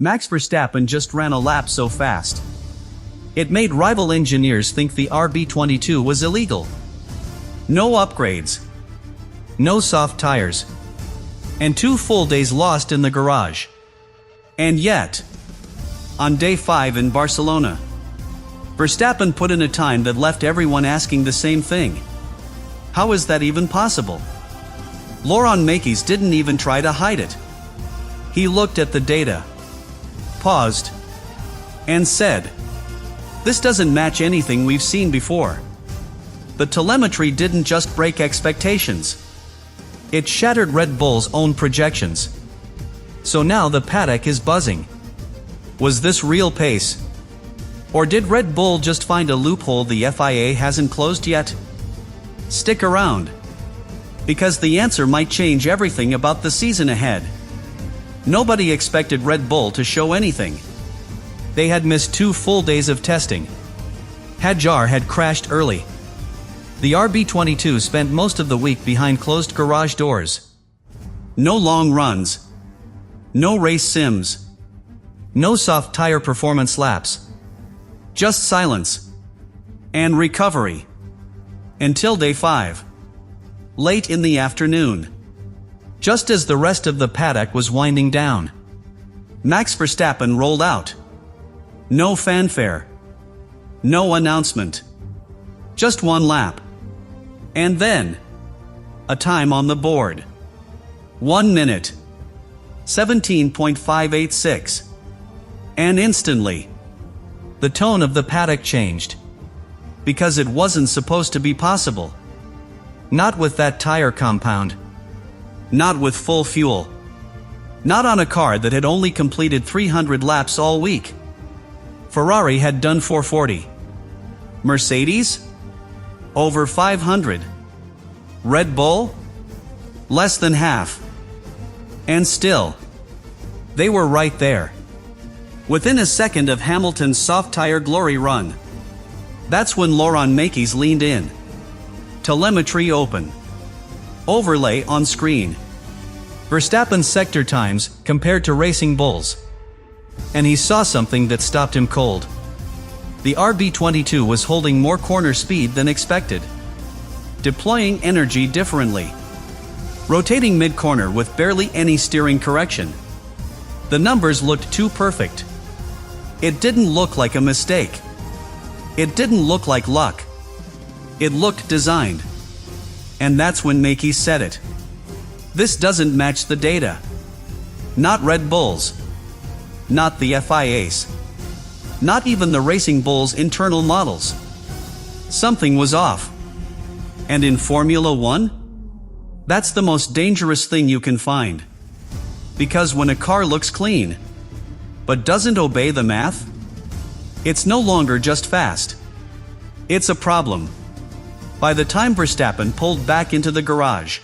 Max Verstappen just ran a lap so fast. It made rival engineers think the RB22 was illegal. No upgrades. No soft tires. And 2 full days lost in the garage. And yet, on day 5 in Barcelona, Verstappen put in a time that left everyone asking the same thing. How is that even possible? Laurent Mekies didn't even try to hide it. He looked at the data, paused, and said, "This doesn't match anything we've seen before." The telemetry didn't just break expectations. It shattered Red Bull's own projections. So now the paddock is buzzing. Was this real pace? Or did Red Bull just find a loophole the FIA hasn't closed yet? Stick around, because the answer might change everything about the season ahead. Nobody expected Red Bull to show anything. They had missed 2 full days of testing. Hadjar had crashed early. The RB22 spent most of the week behind closed garage doors. No long runs. No race sims. No soft tire performance laps. Just silence. And recovery. Until day 5. Late in the afternoon. Just as the rest of the paddock was winding down, Max Verstappen rolled out. No fanfare. No announcement. Just 1 lap. And then, a time on the board. 1 minute. 17.586. And instantly, the tone of the paddock changed. Because it wasn't supposed to be possible. Not with that tire compound. Not with full fuel. Not on a car that had only completed 300 laps all week. Ferrari had done 440. Mercedes? Over 500. Red Bull? Less than half. And still, they were right there. Within a second of Hamilton's soft tire glory run. That's when Laurent Mekies leaned in. Telemetry open. Overlay on screen. Verstappen's sector times compared to Racing Bull's. And he saw something that stopped him cold. The RB22 was holding more corner speed than expected. Deploying energy differently. Rotating mid-corner with barely any steering correction. The numbers looked too perfect. It didn't look like a mistake. It didn't look like luck. It looked designed. And that's when Mekies said it. This doesn't match the data. Not Red Bull's. Not the FIA's. Not even the Racing Bull's internal models. Something was off. And in Formula 1? That's the most dangerous thing you can find. Because when a car looks clean, but doesn't obey the math, it's no longer just fast. It's a problem. By the time Verstappen pulled back into the garage,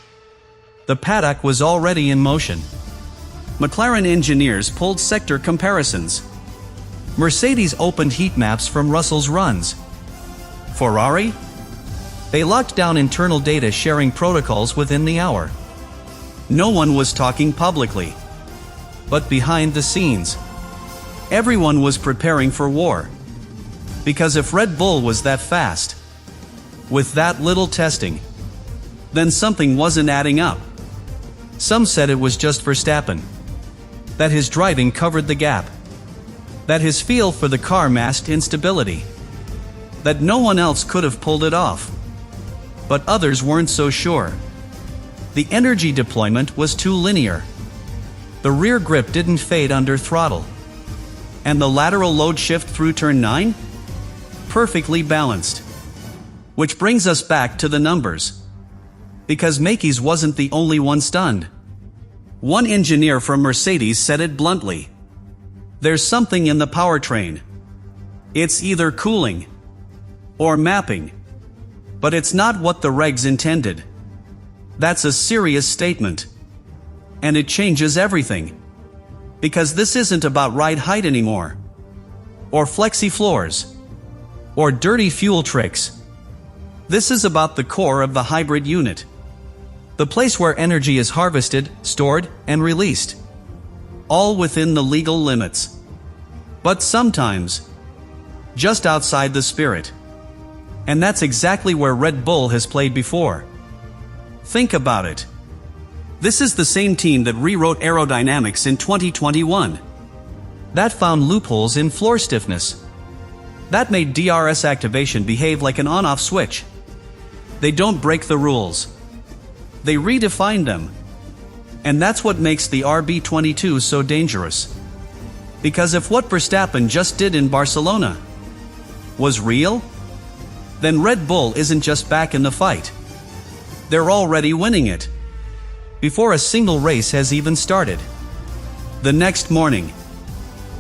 the paddock was already in motion. McLaren engineers pulled sector comparisons. Mercedes opened heat maps from Russell's runs. Ferrari? They locked down internal data sharing protocols within the hour. No one was talking publicly. But behind the scenes, everyone was preparing for war. Because if Red Bull was that fast, with that little testing, then something wasn't adding up. Some said it was just Verstappen. That his driving covered the gap. That his feel for the car masked instability. That no one else could have pulled it off. But others weren't so sure. The energy deployment was too linear. The rear grip didn't fade under throttle. And the lateral load shift through turn 9? Perfectly balanced. Which brings us back to the numbers. Because Mekies wasn't the only one stunned. One engineer from Mercedes said it bluntly. There's something in the powertrain. It's either cooling or mapping. But it's not what the regs intended. That's a serious statement. And it changes everything. Because this isn't about ride height anymore. Or flexi floors. Or dirty fuel tricks. This is about the core of the hybrid unit. The place where energy is harvested, stored, and released. all within the legal limits. But sometimes, just outside the spirit. And that's exactly where Red Bull has played before. Think about it. This is the same team that rewrote aerodynamics in 2021. That found loopholes in floor stiffness. That made DRS activation behave like an on-off switch. They don't break the rules. They redefine them. And that's what makes the RB22 so dangerous. Because if what Verstappen just did in Barcelona was real, then Red Bull isn't just back in the fight. They're already winning it, before a single race has even started. The next morning,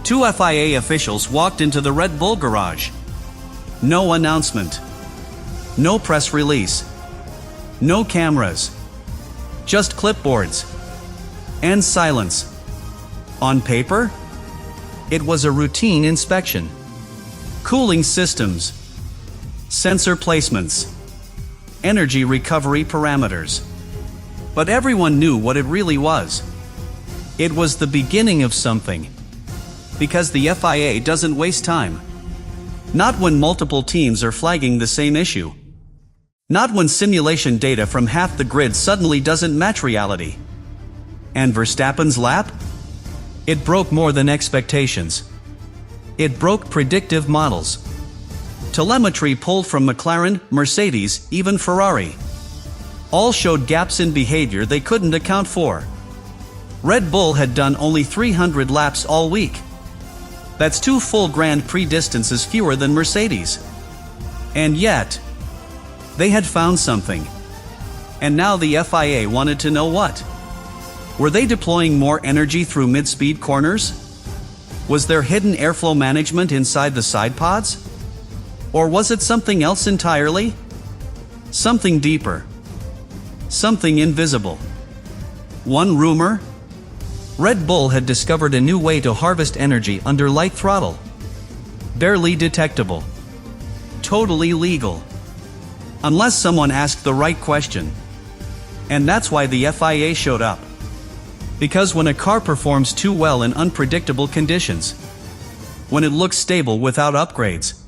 2 FIA officials walked into the Red Bull garage. No announcement. No press release. No cameras. Just clipboards. And silence. On paper, it was a routine inspection. Cooling systems. Sensor placements. Energy recovery parameters. But everyone knew what it really was. It was the beginning of something. Because the FIA doesn't waste time. Not when multiple teams are flagging the same issue. Not when simulation data from half the grid suddenly doesn't match reality. And Verstappen's lap? It broke more than expectations. It broke predictive models. Telemetry pulled from McLaren, Mercedes, even Ferrari. All showed gaps in behavior they couldn't account for. Red Bull had done only 300 laps all week. That's 2 full Grand Prix distances fewer than Mercedes. And yet, they had found something. And now the FIA wanted to know what. Were they deploying more energy through mid-speed corners? Was there hidden airflow management inside the side pods? Or was it something else entirely? Something deeper. Something invisible. One rumor? Red Bull had discovered a new way to harvest energy under light throttle. Barely detectable. Totally legal. Unless someone asked the right question. And that's why the FIA showed up. Because when a car performs too well in unpredictable conditions, when it looks stable without upgrades,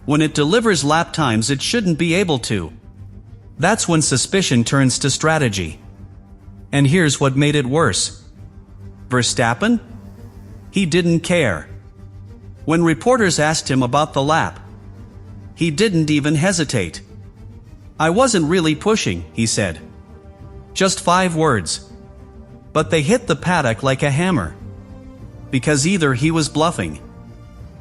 when it delivers lap times it shouldn't be able to, that's when suspicion turns to strategy. And here's what made it worse. Verstappen? He didn't care. When reporters asked him about the lap, he didn't even hesitate. "I wasn't really pushing," he said. Just 5 words. But they hit the paddock like a hammer. Because either he was bluffing,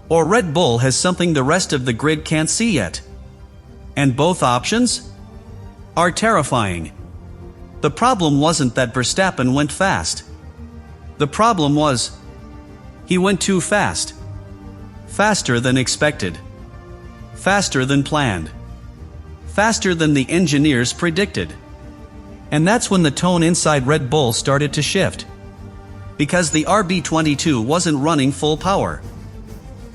or Red Bull has something the rest of the grid can't see yet. And both options are terrifying. The problem wasn't that Verstappen went fast. The problem was, he went too fast. Faster than expected. Faster than planned. Faster than the engineers predicted. And that's when the tone inside Red Bull started to shift. Because the RB22 wasn't running full power.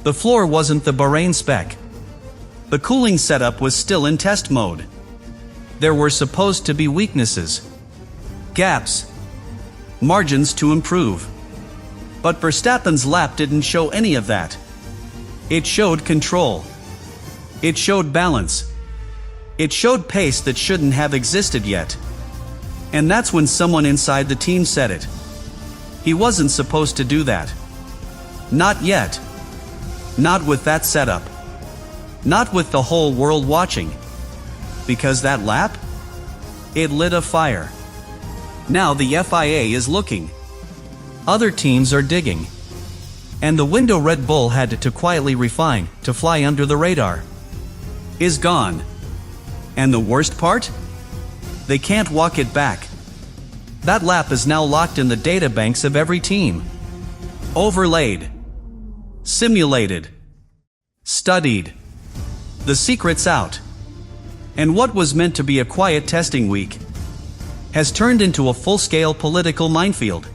The floor wasn't the Bahrain spec. The cooling setup was still in test mode. There were supposed to be weaknesses. Gaps. Margins to improve. But Verstappen's lap didn't show any of that. It showed control. It showed balance. It showed pace that shouldn't have existed yet. And that's when someone inside the team said it. He wasn't supposed to do that. Not yet. Not with that setup. Not with the whole world watching. Because that lap? It lit a fire. Now the FIA is looking. Other teams are digging. And the window Red Bull had to quietly refine to fly under the radar is gone. And the worst part? They can't walk it back. That lap is now locked in the databanks of every team. Overlaid. Simulated. Studied. The secret's out. And what was meant to be a quiet testing week has turned into a full-scale political minefield.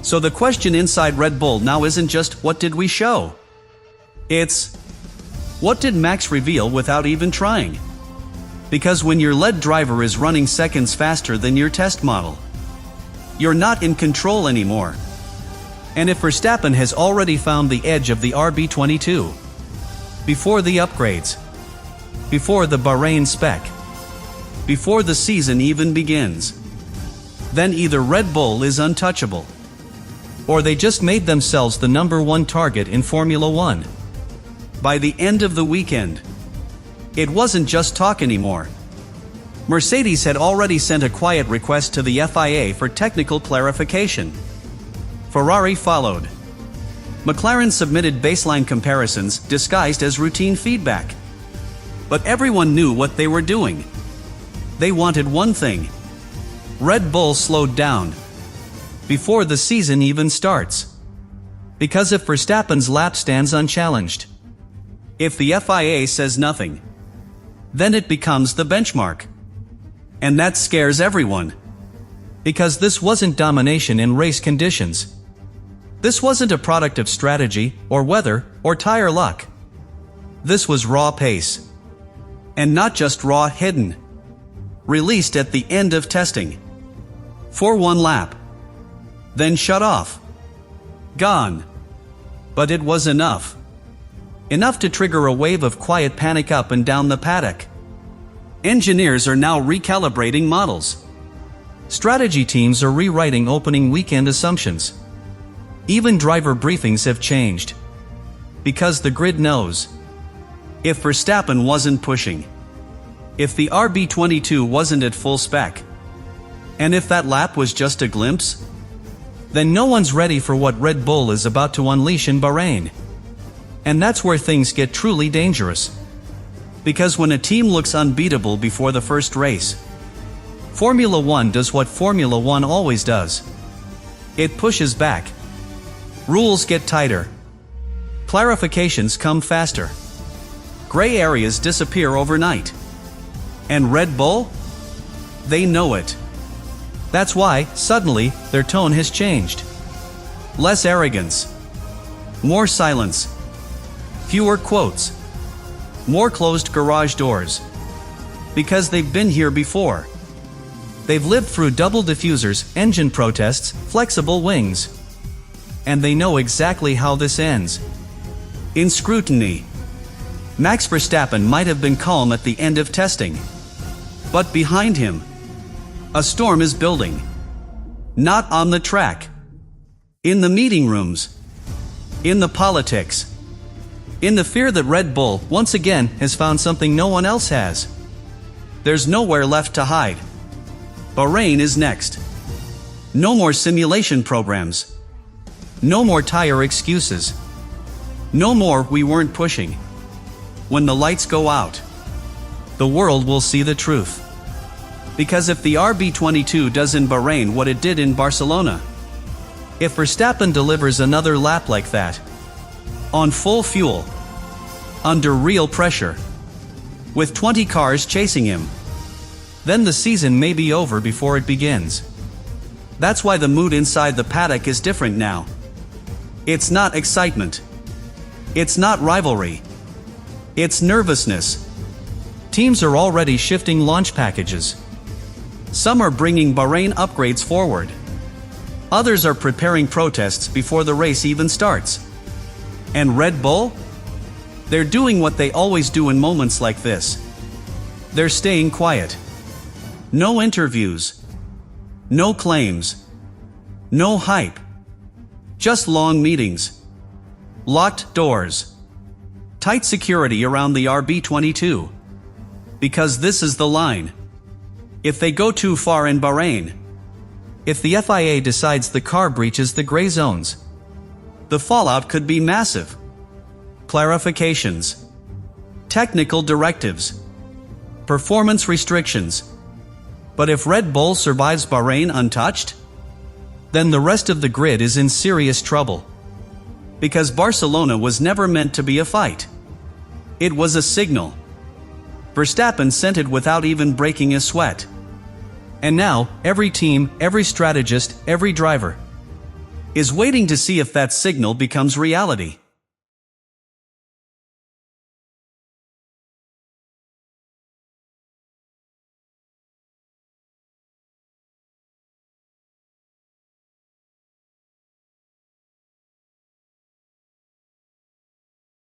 So the question inside Red Bull now isn't just, what did we show? It's, what did Max reveal without even trying? Because when your lead driver is running seconds faster than your test model, you're not in control anymore. And if Verstappen has already found the edge of the RB22, before the upgrades, before the Bahrain spec, before the season even begins, then either Red Bull is untouchable, or they just made themselves the #1 target in Formula One. By the end of the weekend, it wasn't just talk anymore. Mercedes had already sent a quiet request to the FIA for technical clarification. Ferrari followed. McLaren submitted baseline comparisons disguised as routine feedback. But everyone knew what they were doing. They wanted one thing: Red Bull slowed down before the season even starts. Because if Verstappen's lap stands unchallenged, if the FIA says nothing, then it becomes the benchmark. And that scares everyone. Because this wasn't domination in race conditions. This wasn't a product of strategy, or weather, or tire luck. This was raw pace. And not just raw, hidden. Released at the end of testing. For one lap. Then shut off. Gone. But it was enough. Enough to trigger a wave of quiet panic up and down the paddock. Engineers are now recalibrating models. Strategy teams are rewriting opening weekend assumptions. Even driver briefings have changed. Because the grid knows. If Verstappen wasn't pushing, if the RB22 wasn't at full spec, and if that lap was just a glimpse, then no one's ready for what Red Bull is about to unleash in Bahrain. And that's where things get truly dangerous. Because when a team looks unbeatable before the first race, Formula One does what Formula One always does. It pushes back. Rules get tighter. Clarifications come faster. Gray areas disappear overnight. And Red Bull? They know it. That's why, suddenly, their tone has changed. Less arrogance. More silence. Fewer quotes. More closed garage doors. Because they've been here before. They've lived through double diffusers, engine protests, flexible wings. And they know exactly how this ends. In scrutiny. Max Verstappen might have been calm at the end of testing. But behind him, a storm is building. Not on the track. In the meeting rooms. In the politics. In the fear that Red Bull, once again, has found something no one else has. There's nowhere left to hide. Bahrain is next. No more simulation programs. No more tire excuses. No more "we weren't pushing." When the lights go out, the world will see the truth. Because if the RB22 does in Bahrain what it did in Barcelona, if Verstappen delivers another lap like that, on full fuel, under real pressure, with 20 cars chasing him, then the season may be over before it begins. That's why the mood inside the paddock is different now. It's not excitement. It's not rivalry. It's nervousness. Teams are already shifting launch packages. Some are bringing Bahrain upgrades forward. Others are preparing protests before the race even starts. And Red Bull? They're doing what they always do in moments like this. They're staying quiet. No interviews. No claims. No hype. Just long meetings. Locked doors. Tight security around the RB22. Because this is the line. If they go too far in Bahrain, if the FIA decides the car breaches the gray zones, the fallout could be massive. Clarifications. Technical directives. Performance restrictions. But if Red Bull survives Bahrain untouched, then the rest of the grid is in serious trouble. Because Barcelona was never meant to be a fight. It was a signal. Verstappen sent it without even breaking a sweat. And now, every team, every strategist, every driver is waiting to see if that signal becomes reality.